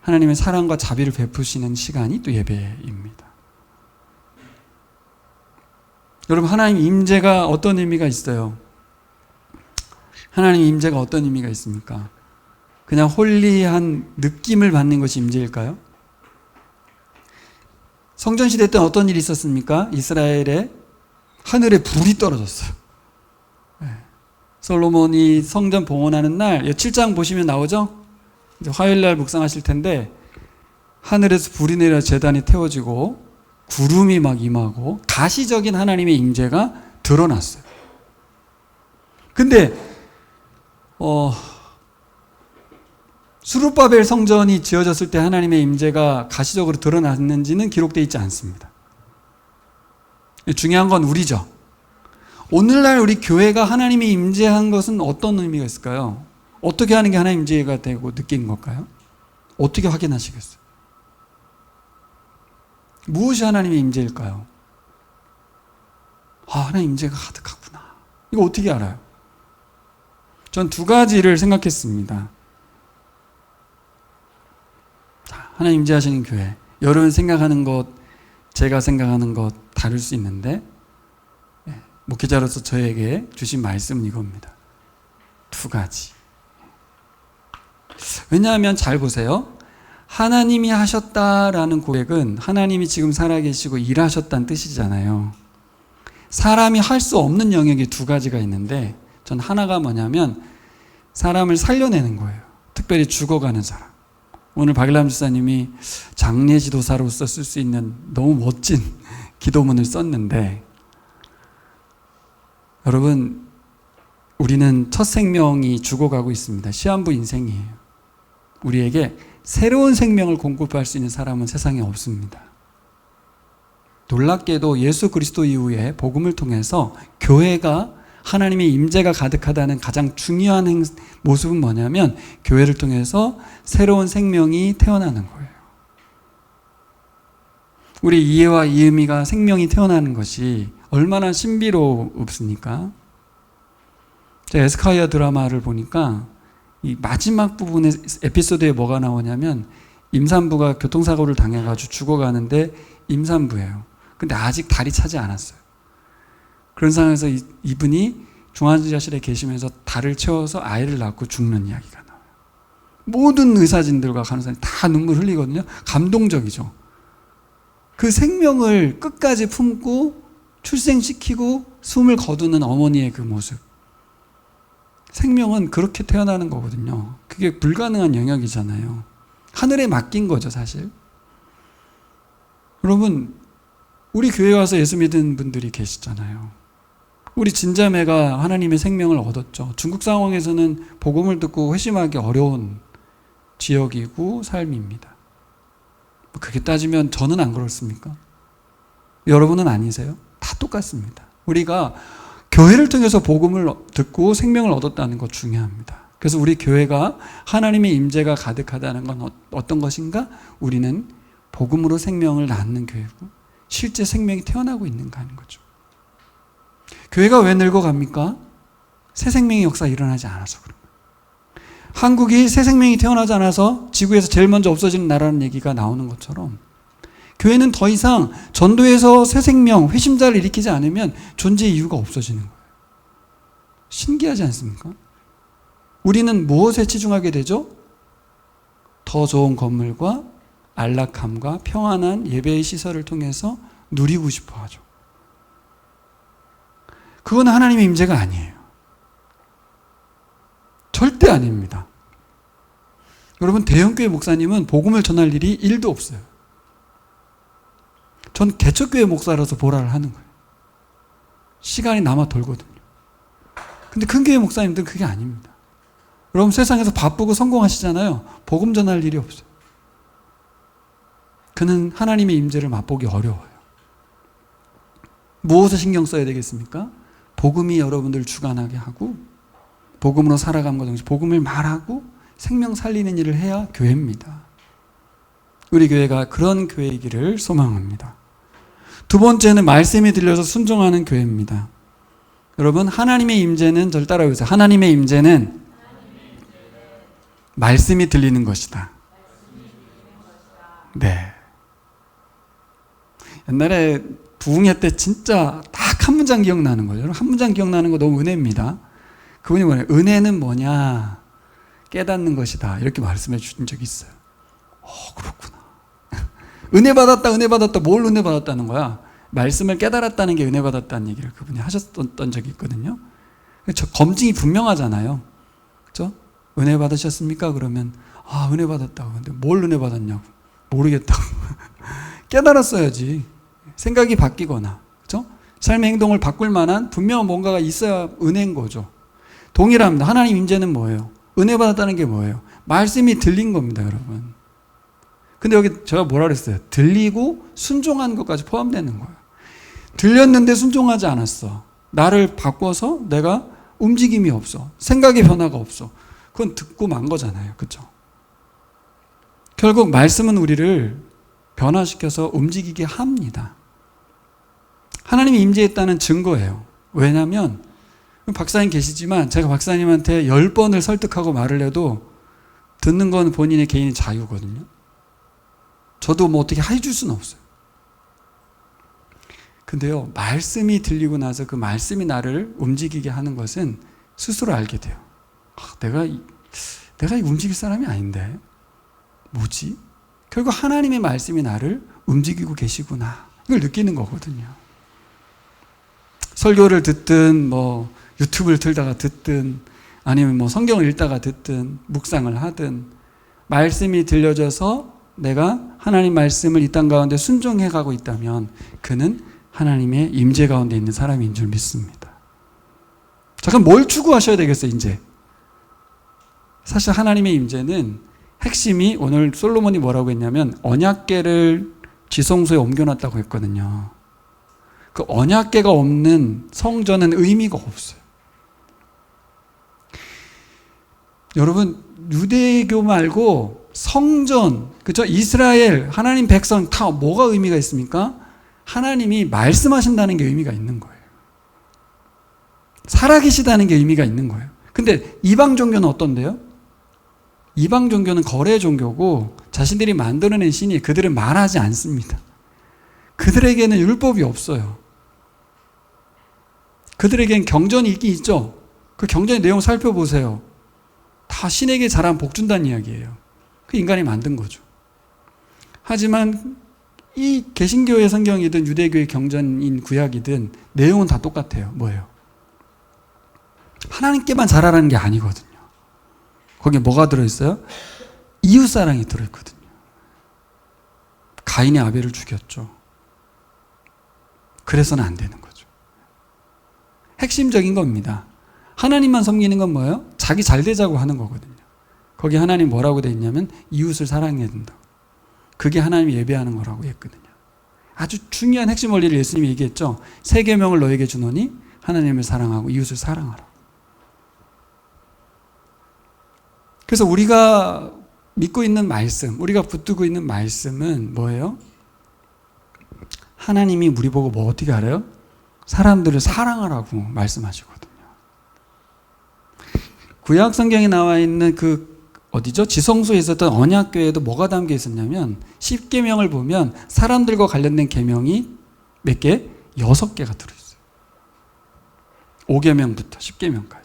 Speaker 1: 하나님의 사랑과 자비를 베푸시는 시간이 또 예배입니다. 여러분, 하나님 임재가 어떤 의미가 있어요? 하나님 임재가 어떤 의미가 있습니까? 그냥 홀리한 느낌을 받는 것이 임재일까요? 성전시대 때 어떤 일이 있었습니까? 이스라엘에 하늘에 불이 떨어졌어요. 솔로몬이 성전 봉헌하는 날 7장 보시면 나오죠? 이제 화요일날 묵상하실 텐데 하늘에서 불이 내려 제단이 태워지고 구름이 막 임하고 가시적인 하나님의 임재가 드러났어요. 근데 스룹바벨 성전이 지어졌을 때 하나님의 임재가 가시적으로 드러났는지는 기록되어 있지 않습니다. 중요한 건 우리죠. 오늘날 우리 교회가 하나님이 임재한 것은 어떤 의미가 있을까요? 어떻게 하는 게 하나님 임재가 되고 느낀 걸까요? 어떻게 확인하시겠어요? 무엇이 하나님의 임재일까요? 하나님 임재가 가득하구나. 이거 어떻게 알아요? 전 두 가지를 생각했습니다. 하나님 임재하시는 교회. 여러분 생각하는 것, 제가 생각하는 것 다를 수 있는데 목회자로서 저에게 주신 말씀은 이겁니다. 두 가지. 왜냐하면 잘 보세요. 하나님이 하셨다라는 고백은 하나님이 지금 살아계시고 일하셨다는 뜻이잖아요. 사람이 할 수 없는 영역이 두 가지가 있는데 전 하나가 뭐냐면 사람을 살려내는 거예요. 특별히 죽어가는 사람. 오늘 박일남 지사님이 장례 지도사로서 쓸 수 있는 너무 멋진 기도문을 썼는데 여러분, 우리는 첫 생명이 죽어가고 있습니다. 시한부 인생이에요. 우리에게 새로운 생명을 공급할 수 있는 사람은 세상에 없습니다. 놀랍게도 예수 그리스도 이후에 복음을 통해서 교회가 하나님의 임재가 가득하다는 가장 중요한 모습은 뭐냐면 교회를 통해서 새로운 생명이 태어나는 거예요. 우리 이해와 이음이가 생명이 태어나는 것이 얼마나 신비롭습니까? 제가 에스카이아 드라마를 보니까 이 마지막 부분의 에피소드에 뭐가 나오냐면 임산부가 교통사고를 당해가지고 죽어가는데 임산부예요. 근데 아직 달이 차지 않았어요. 그런 상황에서 이분이 중환자실에 계시면서 달을 채워서 아이를 낳고 죽는 이야기가 나와요. 모든 의사진들과 간호사님 다 눈물 흘리거든요. 감동적이죠. 그 생명을 끝까지 품고 출생시키고 숨을 거두는 어머니의 그 모습. 생명은 그렇게 태어나는 거거든요. 그게 불가능한 영역이잖아요. 하늘에 맡긴 거죠, 사실. 여러분, 우리 교회 와서 예수 믿은 분들이 계시잖아요. 우리 진자매가 하나님의 생명을 얻었죠. 중국 상황에서는 복음을 듣고 회심하기 어려운 지역이고 삶입니다. 그렇게 따지면 저는 안 그렇습니까? 여러분은 아니세요? 다 똑같습니다. 우리가 교회를 통해서 복음을 듣고 생명을 얻었다는 것 중요합니다. 그래서 우리 교회가 하나님의 임재가 가득하다는 건 어떤 것인가? 우리는 복음으로 생명을 낳는 교회고 실제 생명이 태어나고 있는가 하는 거죠. 교회가 왜 늙어갑니까? 새 생명의 역사가 일어나지 않아서 그런 거예요. 한국이 새 생명이 태어나지 않아서 지구에서 제일 먼저 없어지는 나라는 얘기가 나오는 것처럼 교회는 더 이상 전도에서 새 생명, 회심자를 일으키지 않으면 존재의 이유가 없어지는 거예요. 신기하지 않습니까? 우리는 무엇에 치중하게 되죠? 더 좋은 건물과 안락함과 평안한 예배의 시설을 통해서 누리고 싶어 하죠. 그건 하나님의 임재가 아니에요. 절대 아닙니다. 여러분, 대형교회 목사님은 복음을 전할 일이 1도 없어요. 전 개척교회 목사라서 보라를 하는 거예요. 시간이 남아 돌거든요. 근데 큰 교회 목사님들은 그게 아닙니다. 여러분, 세상에서 바쁘고 성공하시잖아요. 복음 전할 일이 없어요. 그는 하나님의 임재를 맛보기 어려워요. 무엇을 신경 써야 되겠습니까? 복음이 여러분들 주관하게 하고 복음으로 살아감과 동시에 복음을 말하고 생명 살리는 일을 해야 교회입니다. 우리 교회가 그런 교회이기를 소망합니다. 두 번째는 말씀이 들려서 순종하는 교회입니다. 여러분, 하나님의 임재는 저를 따라해보세요. 하나님의 임재는 말씀이 들리는 것이다. 네. 옛날에 부흥회 때 진짜 딱 한 문장 기억나는 거죠. 한 문장 기억나는 거 너무 은혜입니다. 그분이 뭐냐? 은혜는 뭐냐? 깨닫는 것이다. 이렇게 말씀해 주신 적이 있어요. 그렇구나. 은혜 받았다, 은혜 받았다. 뭘 은혜 받았다는 거야? 말씀을 깨달았다는 게 은혜 받았다는 얘기를 그분이 하셨던 적이 있거든요. 저 검증이 분명하잖아요. 그렇죠? 은혜 받으셨습니까? 그러면 은혜 받았다고. 근데 뭘 은혜 받았냐고. 모르겠다고. 깨달았어야지. 생각이 바뀌거나, 그렇죠? 삶의 행동을 바꿀 만한 분명한 뭔가가 있어야 은혜인 거죠. 동일합니다. 하나님 임재는 뭐예요? 은혜 받았다는 게 뭐예요? 말씀이 들린 겁니다, 여러분. 근데 여기 제가 뭐라 그랬어요? 들리고 순종하는 것까지 포함되는 거예요. 들렸는데 순종하지 않았어. 나를 바꿔서 내가 움직임이 없어. 생각의 변화가 없어. 그건 듣고 만 거잖아요. 그렇죠? 결국 말씀은 우리를 변화시켜서 움직이게 합니다. 하나님이 임재했다는 증거예요. 왜냐하면 박사님 계시지만 제가 박사님한테 10번을 설득하고 말을 해도 듣는 건 본인의 개인의 자유거든요. 저도 뭐 어떻게 해줄 수는 없어요. 근데요, 말씀이 들리고 나서 그 말씀이 나를 움직이게 하는 것은 스스로 알게 돼요. 내가 움직일 사람이 아닌데 뭐지? 결국 하나님의 말씀이 나를 움직이고 계시구나, 이걸 느끼는 거거든요. 설교를 듣든 뭐 유튜브를 틀다가 듣든 아니면 뭐 성경을 읽다가 듣든 묵상을 하든 말씀이 들려져서 내가 하나님 말씀을 이 땅 가운데 순종해 가고 있다면 그는 하나님의 임재 가운데 있는 사람인 줄 믿습니다. 자, 그럼 뭘 추구하셔야 되겠어요, 이제? 사실 하나님의 임재는 핵심이, 오늘 솔로몬이 뭐라고 했냐면 언약궤를 지성소에 옮겨놨다고 했거든요. 그 언약궤가 없는 성전은 의미가 없어요. 여러분, 유대교 말고 성전, 그죠? 이스라엘, 하나님 백성 다 뭐가 의미가 있습니까? 하나님이 말씀하신다는 게 의미가 있는 거예요. 살아계시다는 게 의미가 있는 거예요. 근데 이방 종교는 어떤데요? 이방 종교는 거래 종교고 자신들이 만들어낸 신이 그들은 말하지 않습니다. 그들에게는 율법이 없어요. 그들에겐 경전이 있긴 있죠. 그 경전의 내용 살펴보세요. 다 신에게 잘하면 복 준다는 이야기예요. 그 인간이 만든 거죠. 하지만 이 개신교의 성경이든 유대교의 경전인 구약이든 내용은 다 똑같아요. 뭐예요? 하나님께만 잘하라는 게 아니거든요. 거기에 뭐가 들어있어요? 이웃사랑이 들어있거든요. 가인이 아벨을 죽였죠. 그래서는 안 되는 거죠. 핵심적인 겁니다. 하나님만 섬기는 건 뭐예요? 자기 잘 되자고 하는 거거든요. 거기 하나님 뭐라고 되어 있냐면 이웃을 사랑해야 된다. 그게 하나님이 예배하는 거라고 했거든요. 아주 중요한 핵심 원리를 예수님이 얘기했죠. 세 계명을 너에게 주노니 하나님을 사랑하고 이웃을 사랑하라. 그래서 우리가 믿고 있는 말씀, 우리가 붙들고 있는 말씀은 뭐예요? 하나님이 우리 보고 뭐 어떻게 알아요? 사람들을 사랑하라고 말씀하시거든요. 구약 성경에 나와 있는 어디죠? 지성소에 있었던 언약궤에도 뭐가 담겨 있었냐면 10계명을 보면 사람들과 관련된 계명이 몇 개? 6개가 들어있어요. 5계명부터 10계명까지.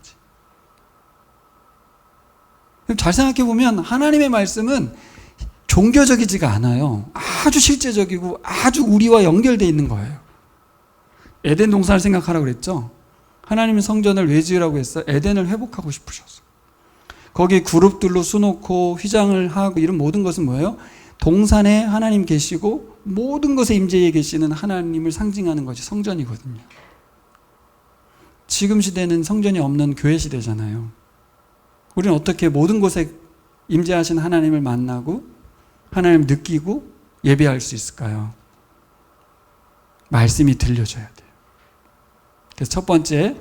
Speaker 1: 잘 생각해 보면 하나님의 말씀은 종교적이지가 않아요. 아주 실제적이고 아주 우리와 연결되어 있는 거예요. 에덴 동산을 생각하라고 그랬죠. 하나님의 성전을 왜 지으라고 했어요? 에덴을 회복하고 싶으셨어요. 거기 그룹들로 수놓고 휘장을 하고 이런 모든 것은 뭐예요? 동산에 하나님 계시고 모든 것에 임재해 계시는 하나님을 상징하는 것이 성전이거든요. 지금 시대는 성전이 없는 교회 시대잖아요. 우리는 어떻게 모든 곳에 임재하신 하나님을 만나고 하나님을 느끼고 예배할 수 있을까요? 말씀이 들려줘야 돼요. 그래서 첫 번째,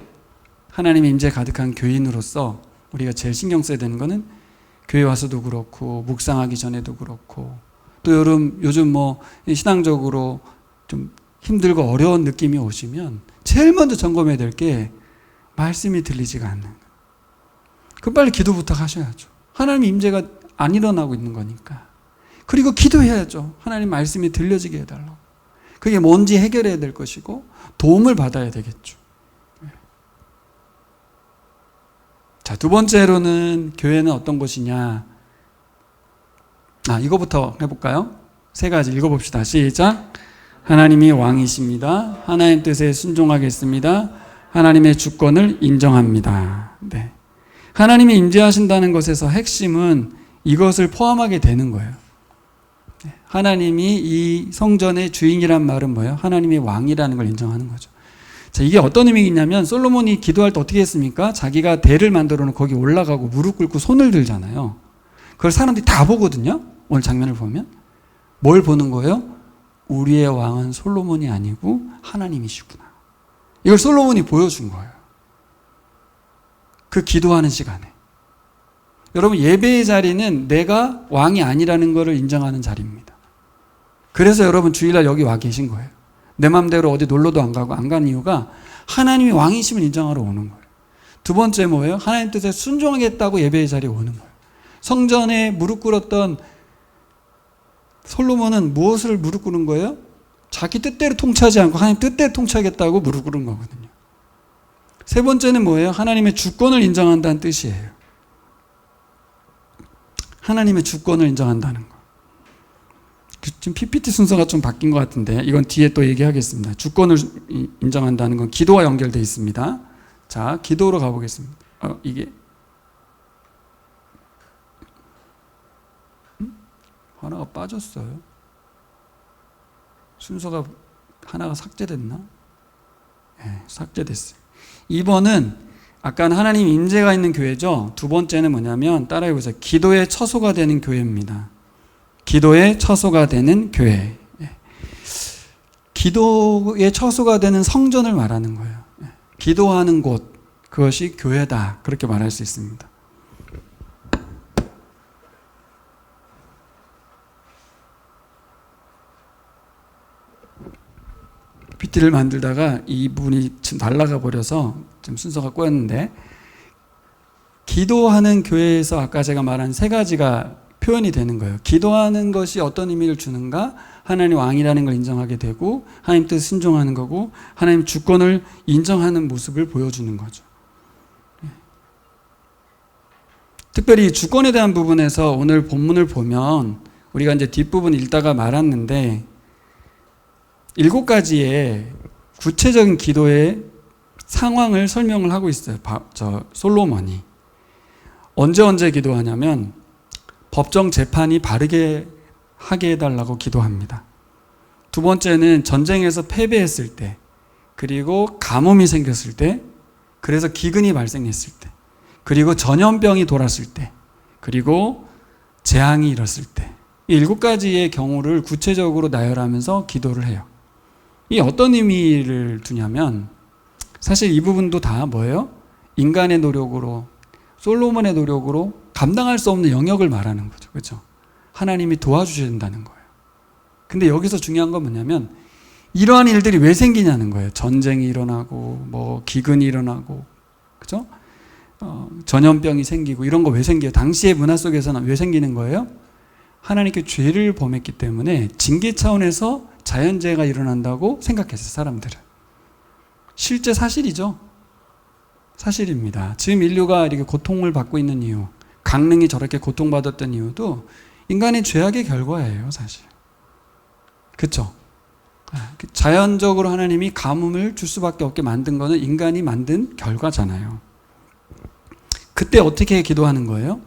Speaker 1: 하나님의 임재 가득한 교인으로서 우리가 제일 신경 써야 되는 거는 교회 와서도 그렇고 묵상하기 전에도 그렇고 또 요즘 신앙적으로 좀 힘들고 어려운 느낌이 오시면 제일 먼저 점검해야 될 게 말씀이 들리지가 않는 거예요. 그럼 빨리 기도부터 하셔야죠. 하나님의 임재가 안 일어나고 있는 거니까. 그리고 기도해야죠. 하나님 말씀이 들려지게 해달라고. 그게 뭔지 해결해야 될 것이고 도움을 받아야 되겠죠. 자, 두 번째로는 교회는 어떤 곳이냐. 이거부터 해볼까요? 세 가지 읽어봅시다. 시작. 하나님이 왕이십니다. 하나님 뜻에 순종하겠습니다. 하나님의 주권을 인정합니다. 네. 하나님이 임재하신다는 것에서 핵심은 이것을 포함하게 되는 거예요. 하나님이 이 성전의 주인이란 말은 뭐예요? 하나님이 왕이라는 걸 인정하는 거죠. 자, 이게 어떤 의미냐면 솔로몬이 기도할 때 어떻게 했습니까? 자기가 대를 만들어 놓고 거기 올라가고 무릎 꿇고 손을 들잖아요. 그걸 사람들이 다 보거든요. 오늘 장면을 보면. 뭘 보는 거예요? 우리의 왕은 솔로몬이 아니고 하나님이시구나. 이걸 솔로몬이 보여준 거예요. 그 기도하는 시간에. 여러분, 예배의 자리는 내가 왕이 아니라는 것을 인정하는 자리입니다. 그래서 여러분 주일날 여기 와 계신 거예요. 내 맘대로 어디 놀러도 안 가고 안 간 이유가 하나님이 왕이심을 인정하러 오는 거예요. 두 번째 뭐예요? 하나님 뜻에 순종하겠다고 예배의 자리에 오는 거예요. 성전에 무릎 꿇었던 솔로몬은 무엇을 무릎 꿇은 거예요? 자기 뜻대로 통치하지 않고 하나님 뜻대로 통치하겠다고 무릎 꿇은 거거든요. 세 번째는 뭐예요? 하나님의 주권을 인정한다는 뜻이에요. 하나님의 주권을 인정한다는 거. 지금 PPT 순서가 좀 바뀐 것 같은데 이건 뒤에 또 얘기하겠습니다. 주권을 인정한다는 건 기도와 연결되어 있습니다. 자, 기도로 가보겠습니다. 이게 하나가 빠졌어요. 순서가 하나가 삭제됐나? 네, 삭제됐어요. 2번은 아까는 하나님 임재가 있는 교회죠. 두 번째는 뭐냐면 따라해보세요. 기도의 처소가 되는 교회입니다. 기도의 처소가 되는 교회. 기도의 처소가 되는 성전을 말하는 거예요. 기도하는 곳, 그것이 교회다. 그렇게 말할 수 있습니다. PPT를 만들다가 이 부분이 지금 날아가 버려서 지금 순서가 꼬였는데 기도하는 교회에서 아까 제가 말한 세 가지가 표현이 되는 거예요. 기도하는 것이 어떤 의미를 주는가? 하나님 왕이라는 걸 인정하게 되고 하나님 뜻 순종하는 거고 하나님 주권을 인정하는 모습을 보여주는 거죠. 특별히 주권에 대한 부분에서 오늘 본문을 보면 우리가 이제 뒷부분 읽다가 말았는데 7가지의 구체적인 기도의 상황을 설명을 하고 있어요. 솔로몬이. 언제 기도하냐면 법정 재판이 바르게 하게 해달라고 기도합니다. 두 번째는 전쟁에서 패배했을 때, 그리고 가뭄이 생겼을 때, 그래서 기근이 발생했을 때, 그리고 전염병이 돌았을 때, 그리고 재앙이 일었을 때, 이 7가지의 경우를 구체적으로 나열하면서 기도를 해요. 이 어떤 의미를 두냐면 사실 이 부분도 다 뭐예요? 인간의 노력으로, 솔로몬의 노력으로 감당할 수 없는 영역을 말하는 거죠. 그렇죠? 하나님이 도와주셔야 된다는 거예요. 근데 여기서 중요한 건 뭐냐면 이러한 일들이 왜 생기냐는 거예요. 전쟁이 일어나고 뭐 기근이 일어나고 그죠? 전염병이 생기고 이런 거 왜 생겨요? 당시의 문화 속에서는 왜 생기는 거예요? 하나님께 죄를 범했기 때문에 징계 차원에서 자연재해가 일어난다고 생각했어요. 사람들은. 실제 사실이죠. 사실입니다. 지금 인류가 이렇게 고통을 받고 있는 이유, 강릉이 저렇게 고통받았던 이유도 인간의 죄악의 결과예요, 사실. 그렇죠? 자연적으로 하나님이 가뭄을 줄 수밖에 없게 만든 거는 인간이 만든 결과잖아요. 그때 어떻게 기도하는 거예요?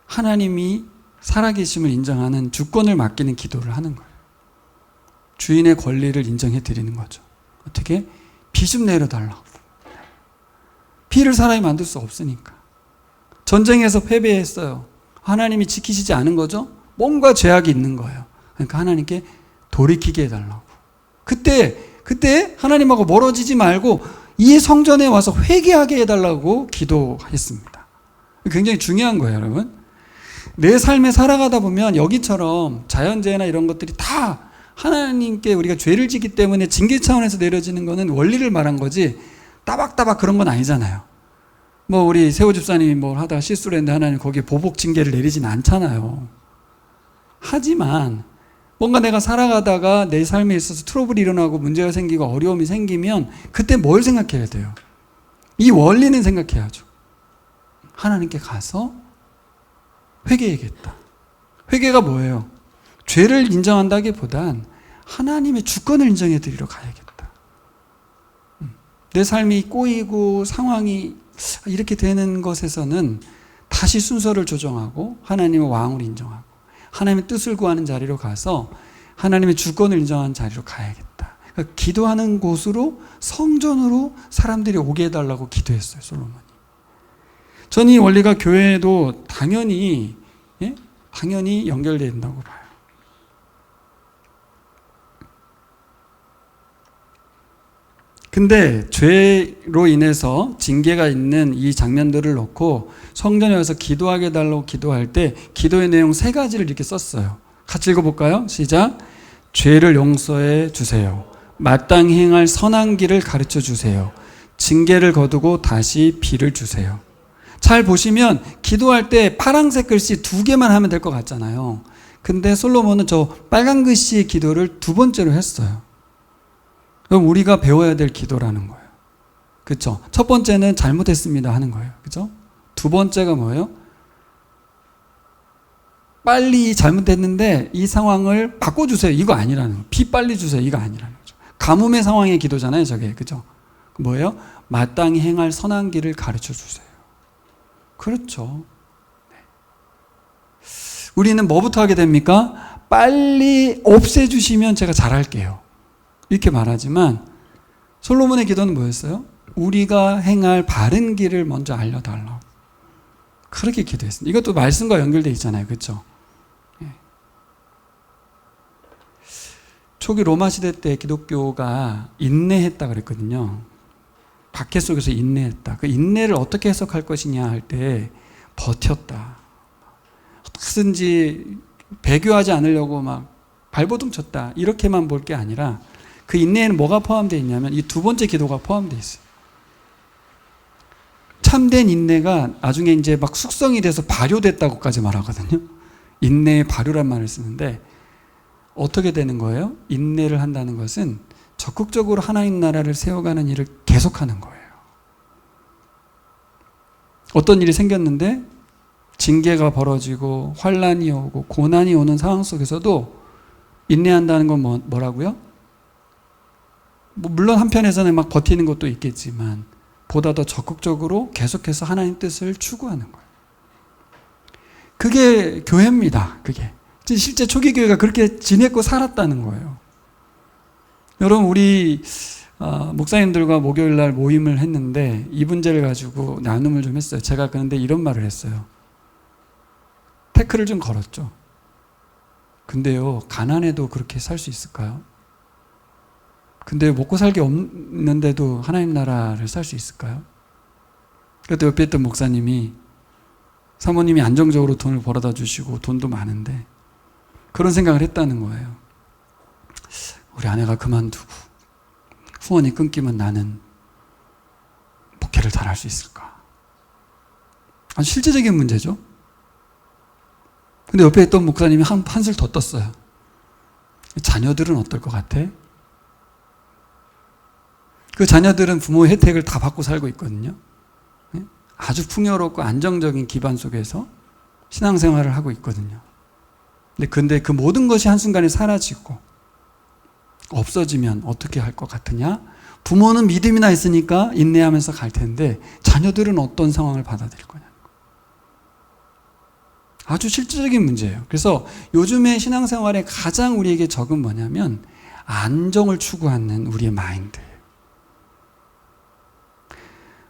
Speaker 1: 하나님이 살아계심을 인정하는 주권을 맡기는 기도를 하는 거예요. 주인의 권리를 인정해 드리는 거죠. 어떻게? 비 좀 내려달라고. 비를 사람이 만들 수 없으니까. 전쟁에서 패배했어요. 하나님이 지키시지 않은 거죠? 뭔가 죄악이 있는 거예요. 그러니까 하나님께 돌이키게 해달라고. 그때 하나님하고 멀어지지 말고 이 성전에 와서 회개하게 해달라고 기도했습니다. 굉장히 중요한 거예요, 여러분. 내 삶에 살아가다 보면 여기처럼 자연재해나 이런 것들이 다 하나님께 우리가 죄를 지기 때문에 징계 차원에서 내려지는 거는 원리를 말한 거지 따박따박 그런 건 아니잖아요. 뭐 우리 세호 집사님이 뭘 하다가 실수를 했는데 하나님 거기에 보복 징계를 내리진 않잖아요. 하지만 뭔가 내가 살아가다가 내 삶에 있어서 트러블이 일어나고 문제가 생기고 어려움이 생기면 그때 뭘 생각해야 돼요? 이 원리는 생각해야죠. 하나님께 가서 회개해야겠다. 회개가 뭐예요? 죄를 인정한다기보단 하나님의 주권을 인정해 드리러 가야겠다. 내 삶이 꼬이고 상황이 이렇게 되는 것에서는 다시 순서를 조정하고 하나님의 왕을 인정하고 하나님의 뜻을 구하는 자리로 가서 하나님의 주권을 인정하는 자리로 가야겠다. 그러니까 기도하는 곳으로 성전으로 사람들이 오게 해달라고 기도했어요, 솔로몬이. 저는 이 원리가 교회에도 당연히 연결되어 있다고 봐요. 근데 죄로 인해서 징계가 있는 이 장면들을 놓고 성전에 와서 기도하게 해달라고 기도할 때 기도의 내용 3가지를 이렇게 썼어요. 같이 읽어볼까요? 시작. 죄를 용서해 주세요. 마땅히 행할 선한 길을 가르쳐 주세요. 징계를 거두고 다시 비를 주세요. 잘 보시면 기도할 때 파란색 글씨 2개만 하면 될 것 같잖아요. 근데 솔로몬은 저 빨간 글씨의 기도를 2번째로 했어요. 그럼 우리가 배워야 될 기도라는 거예요. 그렇죠? 첫 번째는 잘못했습니다 하는 거예요. 그렇죠? 2번째가 뭐예요? 빨리 잘못했는데 이 상황을 바꿔주세요. 이거 아니라는 거예요. 비 빨리 주세요. 이거 아니라는 거죠. 가뭄의 상황의 기도잖아요. 저게. 그렇죠? 뭐예요? 마땅히 행할 선한 길을 가르쳐 주세요. 그렇죠. 우리는 뭐부터 하게 됩니까? 빨리 없애주시면 제가 잘할게요. 이렇게 말하지만 솔로몬의 기도는 뭐였어요? 우리가 행할 바른 길을 먼저 알려달라고. 그렇게 기도했습니다. 이것도 말씀과 연결되어 있잖아요. 그렇죠? 초기 로마 시대 때 기독교가 인내했다 그랬거든요. 박해 속에서 인내했다. 그 인내를 어떻게 해석할 것이냐 할 때 버텼다. 어떻게든지 배교하지 않으려고 막 발버둥 쳤다. 이렇게만 볼 게 아니라 그 인내에는 뭐가 포함되어 있냐면 이 2번째 기도가 포함되어 있어요. 참된 인내가 나중에 이제 막 숙성이 돼서 발효됐다고까지 말하거든요. 인내의 발효란 말을 쓰는데 어떻게 되는 거예요? 인내를 한다는 것은 적극적으로 하나님 나라를 세워가는 일을 계속하는 거예요. 어떤 일이 생겼는데 징계가 벌어지고 환란이 오고 고난이 오는 상황 속에서도 인내한다는 건 뭐라고요? 물론 한편에서는 막 버티는 것도 있겠지만 보다 더 적극적으로 계속해서 하나님 뜻을 추구하는 거예요. 그게 교회입니다. 그게 실제 초기 교회가 그렇게 지냈고 살았다는 거예요. 여러분, 우리 목사님들과 목요일 날 모임을 했는데 이 문제를 가지고 나눔을 좀 했어요. 제가 그런데 이런 말을 했어요. 태클을 좀 걸었죠. 근데요, 가난해도 그렇게 살 수 있을까요? 근데 먹고 살게 없는데도 하나님 나라를 살 수 있을까요? 그때 옆에 있던 목사님이, 사모님이 안정적으로 돈을 벌어다 주시고 돈도 많은데 그런 생각을 했다는 거예요. 우리 아내가 그만두고 후원이 끊기면 나는 목회를 잘할 수 있을까? 아주 실제적인 문제죠. 근데 옆에 있던 목사님이 한술 더 떴어요. 자녀들은 어떨 것 같아? 그 자녀들은 부모의 혜택을 다 받고 살고 있거든요. 아주 풍요롭고 안정적인 기반 속에서 신앙생활을 하고 있거든요. 근데 그 모든 것이 한순간에 사라지고 없어지면 어떻게 할 것 같으냐? 부모는 믿음이나 있으니까 인내하면서 갈 텐데 자녀들은 어떤 상황을 받아들일 거냐? 아주 실질적인 문제예요. 그래서 요즘의 신앙생활에 가장 우리에게 적은 뭐냐면 안정을 추구하는 우리의 마인드.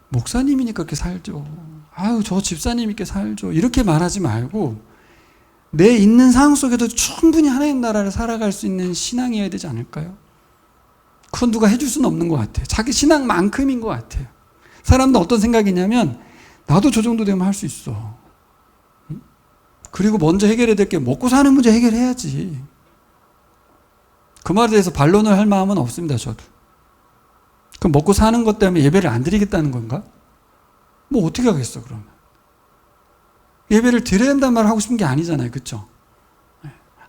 Speaker 1: 목사님이니까 그렇게 살죠. 아유, 저 집사님 있게 살죠. 이렇게 말하지 말고 내 있는 상황 속에도 충분히 하나님 나라를 살아갈 수 있는 신앙이어야 되지 않을까요? 그건 누가 해줄 수는 없는 것 같아요. 자기 신앙만큼인 것 같아요. 사람도 어떤 생각이냐면 나도 저 정도 되면 할 수 있어. 그리고 먼저 해결해야 될 게 먹고 사는 문제 해결해야지. 그 말에 대해서 반론을 할 마음은 없습니다. 저도. 그럼 먹고 사는 것 때문에 예배를 안 드리겠다는 건가? 뭐 어떻게 하겠어 그러면. 예배를 드려야 된다는 말을 하고 싶은 게 아니잖아요. 그렇죠?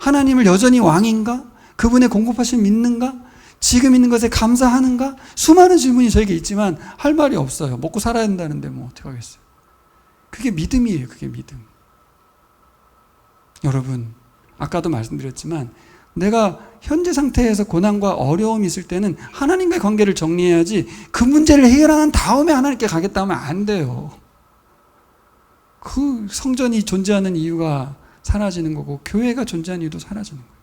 Speaker 1: 하나님을 여전히 왕인가? 그분의 공급하심 믿는가? 지금 있는 것에 감사하는가? 수많은 질문이 저에게 있지만 할 말이 없어요. 먹고 살아야 된다는데 뭐 어떻게 하겠어요. 그게 믿음이에요. 그게 믿음. 여러분, 아까도 말씀드렸지만 내가 현재 상태에서 고난과 어려움이 있을 때는 하나님과의 관계를 정리해야지 그 문제를 해결한 다음에 하나님께 가겠다 하면 안 돼요. 그 성전이 존재하는 이유가 사라지는 거고 교회가 존재하는 이유도 사라지는 거예요.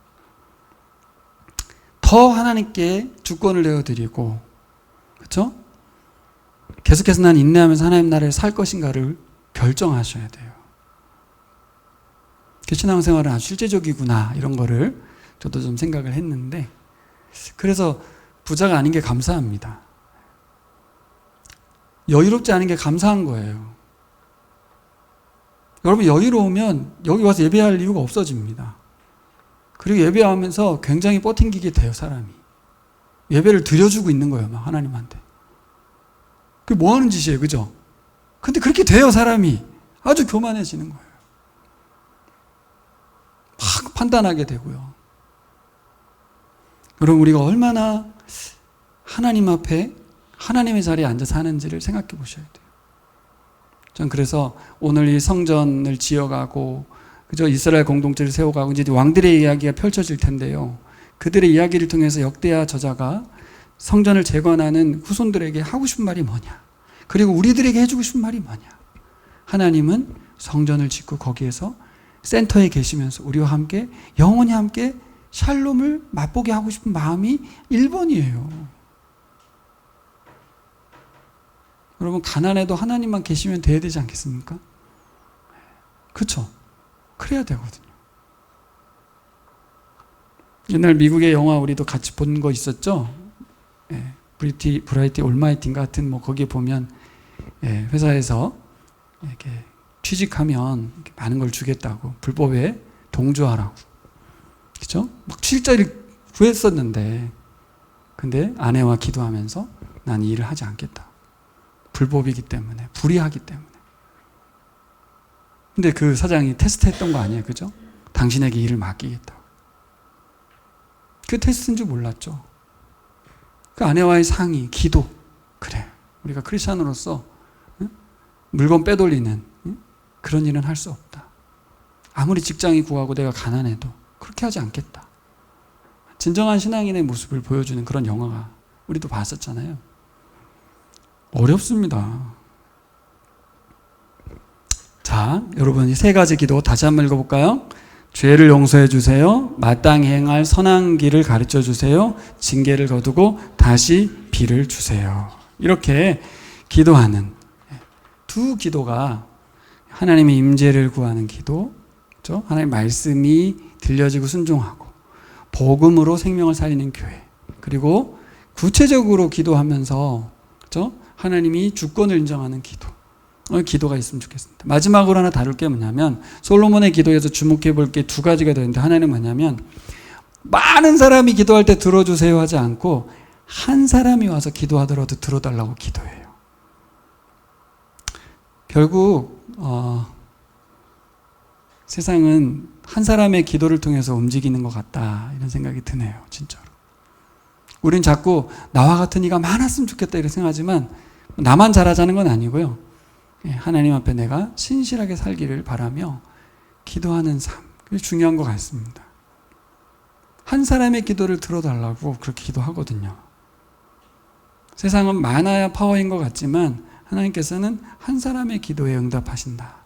Speaker 1: 더 하나님께 주권을 내어드리고, 그렇죠? 계속해서 난 인내하면서 하나님 나라를 살 것인가를 결정하셔야 돼요. 신앙생활은 아주 실제적이구나, 이런 거를 저도 좀 생각을 했는데, 그래서 부자가 아닌 게 감사합니다. 여유롭지 않은 게 감사한 거예요. 여러분, 여유로우면 여기 와서 예배할 이유가 없어집니다. 그리고 예배하면서 굉장히 뻗팅기게 돼요, 사람이. 예배를 드려주고 있는 거예요, 막 하나님한테. 그게 뭐 하는 짓이에요, 그죠? 근데 그렇게 돼요, 사람이. 아주 교만해지는 거예요. 막 판단하게 되고요. 여러분, 우리가 얼마나 하나님 앞에 하나님의 자리에 앉아 사는지를 생각해 보셔야 돼요. 전 그래서 오늘 이 성전을 지어가고, 그저 이스라엘 공동체를 세워가고, 이제 왕들의 이야기가 펼쳐질 텐데요. 그들의 이야기를 통해서 역대하 저자가 성전을 재건하는 후손들에게 하고 싶은 말이 뭐냐? 그리고 우리들에게 해주고 싶은 말이 뭐냐? 하나님은 성전을 짓고 거기에서 센터에 계시면서 우리와 함께 영원히 함께 샬롬을 맛보게 하고 싶은 마음이 1번이에요. 여러분, 가난해도 하나님만 계시면 돼야 되지 않겠습니까? 그렇죠? 그래야 되거든요. 옛날 미국의 영화 우리도 같이 본 거 있었죠? 브라이티 올마이티 같은 뭐 거기에 보면 회사에서 이렇게 취직하면 이렇게 많은 걸 주겠다고 불법에 동조하라고, 그렇죠? 막 취직자를 구했었는데, 근데 아내와 기도하면서 난 이 일을 하지 않겠다. 불법이기 때문에, 불의하기 때문에. 근데 그 사장이 테스트했던 거 아니에요, 그죠? 당신에게 일을 맡기겠다. 그 테스트인 줄 몰랐죠. 그 아내와의 상의, 기도. 그래, 우리가 크리스찬으로서 물건 빼돌리는 그런 일은 할 수 없다. 아무리 직장이 구하고 내가 가난해도 그렇게 하지 않겠다. 진정한 신앙인의 모습을 보여주는 그런 영화가 우리도 봤었잖아요. 어렵습니다. 자, 여러분 이 세 가지 기도 다시 한번 읽어볼까요? 죄를 용서해 주세요. 마땅히 행할 선한 길을 가르쳐 주세요. 징계를 거두고 다시 비를 주세요. 이렇게 기도하는 두 기도가 하나님의 임재를 구하는 기도, 그렇죠? 하나님의 말씀이 들려지고 순종하고 복음으로 생명을 살리는 교회, 그리고 구체적으로 기도하면서, 그렇죠? 하나님이 주권을 인정하는 기도, 기도가 있으면 좋겠습니다. 마지막으로 하나 다룰 게 뭐냐면, 솔로몬의 기도에서 주목해 볼 게 두 가지가 되는데, 하나는 뭐냐면 많은 사람이 기도할 때 들어주세요 하지 않고 한 사람이 와서 기도하더라도 들어달라고 기도해요. 결국 세상은 한 사람의 기도를 통해서 움직이는 것 같다, 이런 생각이 드네요. 진짜로. 우린 자꾸 나와 같은 이가 많았으면 좋겠다 이렇게 생각하지만, 나만 잘하자는 건 아니고요. 하나님 앞에 내가 신실하게 살기를 바라며 기도하는 삶, 그게 중요한 것 같습니다. 한 사람의 기도를 들어달라고 그렇게 기도하거든요. 세상은 많아야 파워인 것 같지만 하나님께서는 한 사람의 기도에 응답하신다.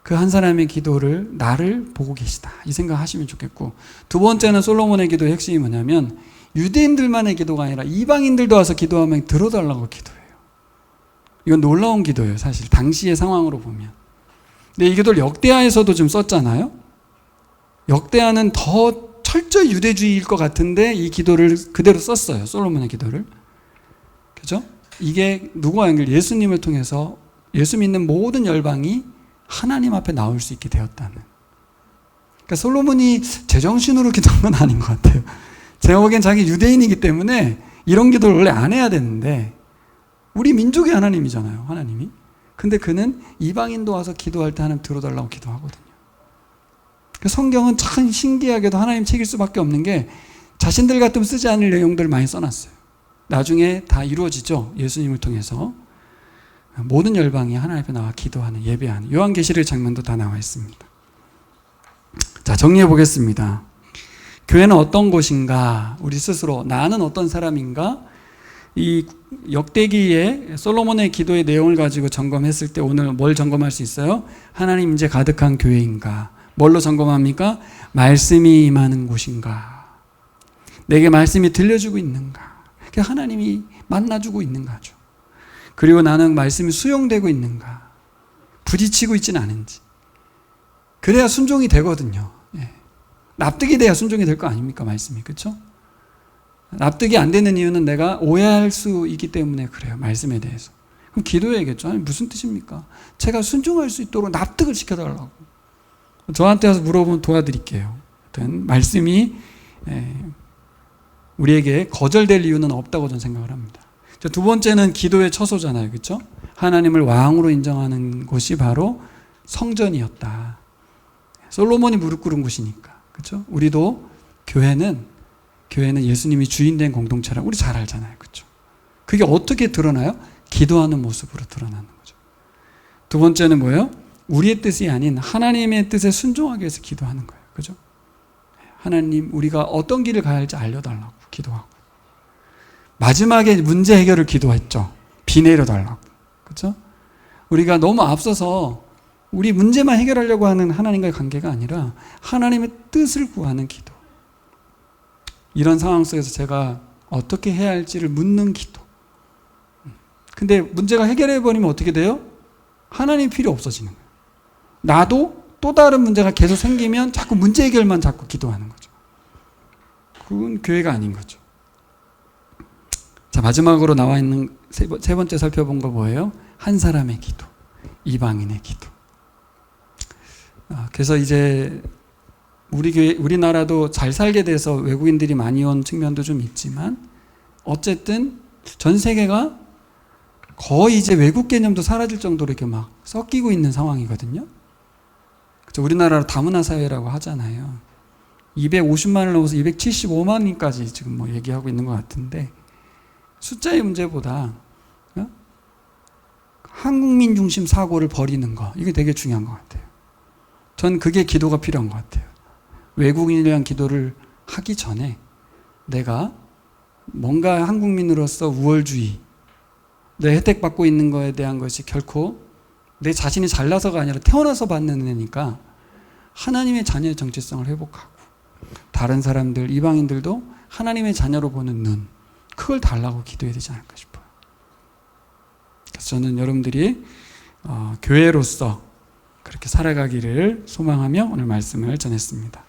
Speaker 1: 그 한 사람의 기도를 나를 보고 계시다, 이 생각 하시면 좋겠고, 두 번째는 솔로몬의 기도의 핵심이 뭐냐면 유대인들만의 기도가 아니라 이방인들도 와서 기도하면 들어달라고 기도해요. 이건 놀라운 기도예요, 사실 당시의 상황으로 보면. 근데 이 기도를 역대하에서도 좀 썼잖아요. 역대하는 더 철저히 유대주의일 것 같은데 이 기도를 그대로 썼어요, 솔로몬의 기도를. 그죠? 이게 누구와 연결? 예수님을 통해서 예수 믿는 모든 열방이 하나님 앞에 나올 수 있게 되었다는. 그러니까 솔로몬이 제정신으로 기도한 건 아닌 것 같아요. 제가 보기엔 자기 유대인이기 때문에 이런 기도를 원래 안 해야 되는데, 우리 민족의 하나님이잖아요, 하나님이. 근데 그는 이방인도 와서 기도할 때 하나님 들어달라고 기도하거든요. 성경은 참 신기하게도 하나님 책일 수밖에 없는 게 자신들 같으면 쓰지 않을 내용들을 많이 써놨어요. 나중에 다 이루어지죠, 예수님을 통해서. 모든 열방이 하나님 앞에 나와 기도하는, 예배하는 요한계시록 장면도 다 나와 있습니다. 자, 정리해 보겠습니다. 교회는 어떤 곳인가? 우리 스스로 나는 어떤 사람인가? 이 역대기의 솔로몬의 기도의 내용을 가지고 점검했을 때 오늘 뭘 점검할 수 있어요? 하나님 임재 가득한 교회인가? 뭘로 점검합니까? 말씀이 임하는 곳인가? 내게 말씀이 들려주고 있는가? 하나님이 만나주고 있는가죠. 그리고 나는 말씀이 수용되고 있는가? 부딪히고 있지는 않은지. 그래야 순종이 되거든요. 납득이 돼야 순종이 될 거 아닙니까, 말씀이. 그렇죠? 납득이 안 되는 이유는 내가 오해할 수 있기 때문에 그래요, 말씀에 대해서. 그럼 기도해야겠죠. 아니, 무슨 뜻입니까? 제가 순종할 수 있도록 납득을 시켜달라고. 저한테 와서 물어보면 도와드릴게요. 하여튼 말씀이 우리에게 거절될 이유는 없다고 저는 생각을 합니다. 두 번째는 기도의 처소잖아요, 그렇죠? 하나님을 왕으로 인정하는 곳이 바로 성전이었다. 솔로몬이 무릎 꿇은 곳이니까, 그렇죠? 우리도 교회는 예수님이 주인된 공동체라고 우리 잘 알잖아요, 그렇죠? 그게 어떻게 드러나요? 기도하는 모습으로 드러나는 거죠. 두 번째는 뭐예요? 우리의 뜻이 아닌 하나님의 뜻에 순종하기 위해서 기도하는 거예요, 그렇죠? 하나님, 우리가 어떤 길을 가야 할지 알려달라고 기도하고, 마지막에 문제 해결을 기도했죠. 비 내려달라고, 그렇죠? 우리가 너무 앞서서 우리 문제만 해결하려고 하는 하나님과의 관계가 아니라 하나님의 뜻을 구하는 기도. 이런 상황 속에서 제가 어떻게 해야 할지를 묻는 기도. 근데 문제가 해결해버리면 어떻게 돼요? 하나님 필요 없어지는 거예요. 나도 또 다른 문제가 계속 생기면 자꾸 문제 해결만 자꾸 기도하는 거죠. 그건 교회가 아닌 거죠. 자, 마지막으로 나와 있는 세 번째 살펴본 거 뭐예요? 한 사람의 기도, 이방인의 기도. 그래서 이제 우리나라도 잘 살게 돼서 외국인들이 많이 온 측면도 좀 있지만, 어쨌든 전 세계가 거의 이제 외국 개념도 사라질 정도로 이렇게 막 섞이고 있는 상황이거든요. 그렇죠? 우리나라로 다문화 사회라고 하잖아요. 250만을 넘어서 275만인까지 지금 뭐 얘기하고 있는 것 같은데, 숫자의 문제보다 한국민 중심 사고를 버리는 거, 이게 되게 중요한 것 같아요. 전 그게 기도가 필요한 것 같아요. 외국인에 대한 기도를 하기 전에 내가 뭔가 한국민으로서 우월주의, 내 혜택 받고 있는 거에 대한 것이 결코 내 자신이 잘나서가 아니라 태어나서 받는 은혜니까 하나님의 자녀의 정체성을 회복하고, 다른 사람들, 이방인들도 하나님의 자녀로 보는 눈, 그걸 달라고 기도해야 되지 않을까 싶어요. 그래서 저는 여러분들이 교회로서 그렇게 살아가기를 소망하며 오늘 말씀을 전했습니다.